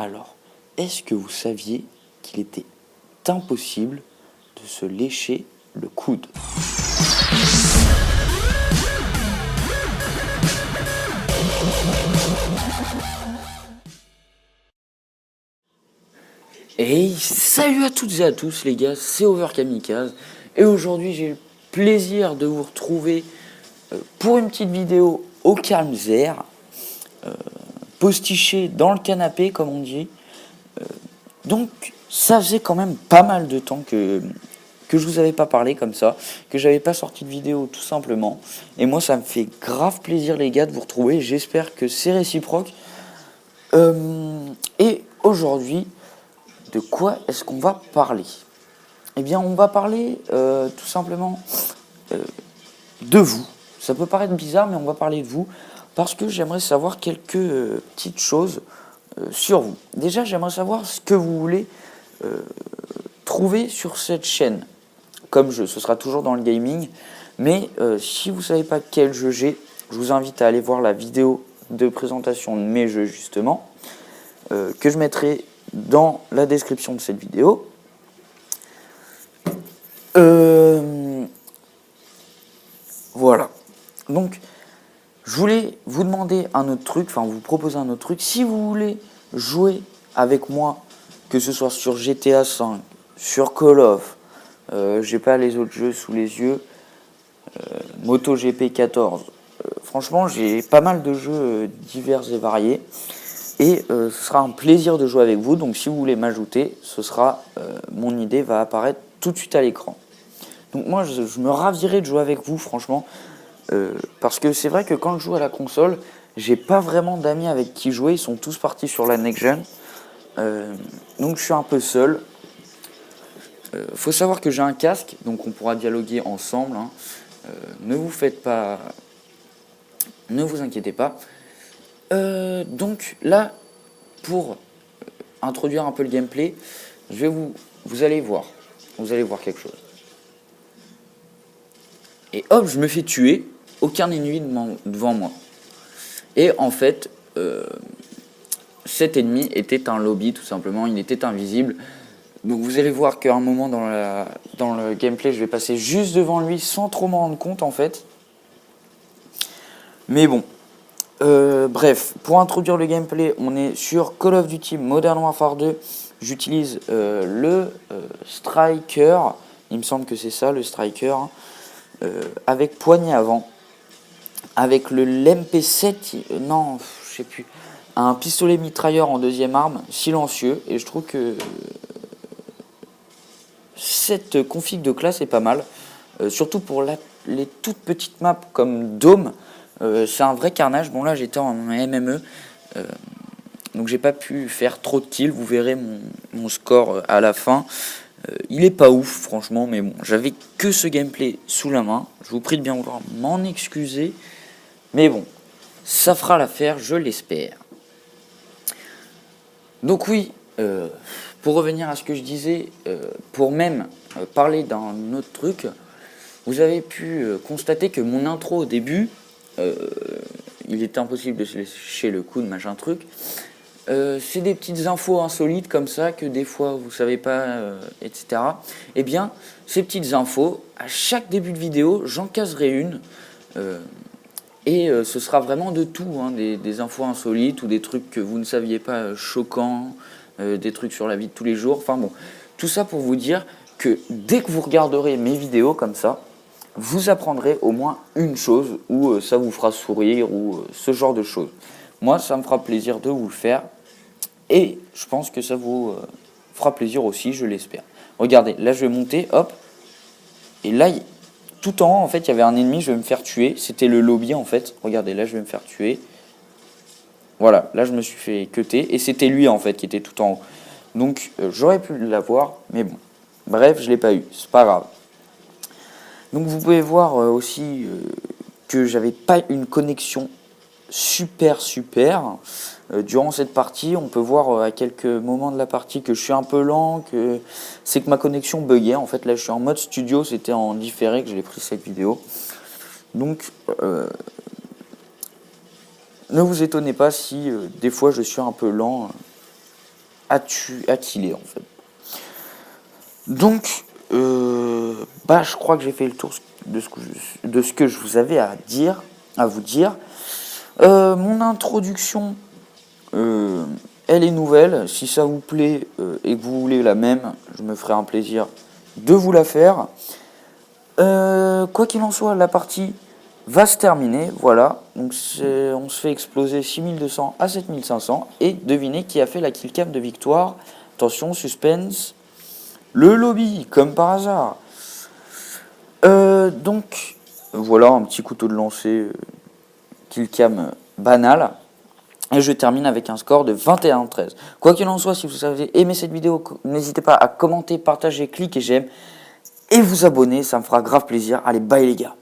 Alors, est-ce que vous saviez qu'il était impossible de se lécher le coude? Et salut à toutes et à tous les gars, c'est Overkamikaze et aujourd'hui j'ai le plaisir de vous retrouver pour une petite vidéo au calme zer, postiché dans le canapé comme on dit. Donc ça faisait quand même pas mal de temps que je vous avais pas parlé comme ça, que j'avais pas sorti de vidéo tout simplement. Et moi ça me fait grave plaisir les gars de vous retrouver, j'espère que c'est réciproque. Et aujourd'hui, de quoi est-ce qu'on va parler? Eh bien on va parler tout simplement de vous. Ça peut paraître bizarre mais on va parler de vous parce que j'aimerais savoir quelques petites choses sur vous. Déjà j'aimerais savoir ce que vous voulez trouver sur cette chaîne comme jeu. Ce sera toujours dans le gaming, mais si vous ne savez pas quel jeu j'ai, je vous invite à aller voir la vidéo de présentation de mes jeux justement, que je mettrai dans la description de cette vidéo. Voilà. Donc, je voulais vous demander un autre truc, enfin vous proposer un autre truc. Si vous voulez jouer avec moi, que ce soit sur GTA 5, sur Call of, j'ai pas les autres jeux sous les yeux, MotoGP 14. Franchement, j'ai pas mal de jeux divers et variés. Et ce sera un plaisir de jouer avec vous. Donc si vous voulez m'ajouter, ce sera mon idée va apparaître tout de suite à l'écran. Donc moi, je me ravirais de jouer avec vous, franchement. Parce que c'est vrai que quand je joue à la console, j'ai pas vraiment d'amis avec qui jouer. Ils sont tous partis sur la next-gen. Donc je suis un peu seul. Faut savoir que j'ai un casque, donc on pourra dialoguer ensemble. Hein. Ne vous faites pas... Ne vous inquiétez pas. Donc là, pour introduire un peu le gameplay, vous allez voir quelque chose. Et hop, je me fais tuer, aucun ennemi devant moi. Et en fait, cet ennemi était un lobby tout simplement, il était invisible. Donc vous allez voir qu'à un moment dans le gameplay, je vais passer juste devant lui sans trop m'en rendre compte en fait. Mais bon. Bref, pour introduire le gameplay, on est sur Call of Duty Modern Warfare 2. J'utilise le Striker, il me semble que c'est ça le Striker, avec poignée avant, avec le l'MP7, non, je sais plus, un pistolet mitrailleur en deuxième arme, silencieux, et je trouve que cette config de classe est pas mal, surtout pour les toutes petites maps comme Dome. C'est un vrai carnage. Bon là j'étais en MME, donc j'ai pas pu faire trop de kills. Vous verrez mon score à la fin. Il est pas ouf franchement, mais bon, j'avais que ce gameplay sous la main. Je vous prie de bien vouloir m'en excuser, mais bon, ça fera l'affaire, je l'espère. Donc oui, pour revenir à ce que je disais, pour même parler d'un autre truc, vous avez pu constater que mon intro au début, il était impossible de se lécher le coude, machin truc. C'est des petites infos insolites comme ça que des fois vous savez pas, etc. Eh bien, ces petites infos, à chaque début de vidéo, j'en caserai une. Et ce sera vraiment de tout, hein, des infos insolites ou des trucs que vous ne saviez pas choquants, des trucs sur la vie de tous les jours. Enfin bon, tout ça pour vous dire que dès que vous regarderez mes vidéos comme ça, vous apprendrez au moins une chose ou ça vous fera sourire ou ce genre de choses. Moi, ça me fera plaisir de vous le faire et je pense que ça vous fera plaisir aussi, je l'espère. Regardez, là je vais monter, hop, et là, tout en haut, en fait, il y avait un ennemi, je vais me faire tuer. C'était le lobby, en fait. Regardez, là, je vais me faire tuer. Voilà, là, je me suis fait cutter et c'était lui, en fait, qui était tout en haut. Donc, j'aurais pu l'avoir, mais bon. Bref, je l'ai pas eu, c'est pas grave. Donc vous pouvez voir aussi que j'avais pas une connexion super. Durant cette partie, on peut voir à quelques moments de la partie que je suis un peu lent, que c'est que ma connexion buguait. En fait là je suis en mode studio, c'était en différé que j'ai pris cette vidéo. Donc ne vous étonnez pas si des fois je suis un peu lent. à killer en fait. Donc, je crois que j'ai fait le tour de ce que je vous avais à vous dire. Mon introduction, elle est nouvelle. Si ça vous plaît et que vous voulez la même, je me ferai un plaisir de vous la faire. Quoi qu'il en soit, la partie va se terminer. Voilà. Donc on se fait exploser 6200 à 7500. Et devinez qui a fait la killcam de victoire. Attention, suspense. Le lobby, comme par hasard. Donc, voilà un petit couteau de lancer killcam banal. Et je termine avec un score de 21-13. Quoi qu'il en soit, si vous avez aimé cette vidéo, n'hésitez pas à commenter, partager, cliquer j'aime et vous abonner, ça me fera grave plaisir. Allez, bye les gars.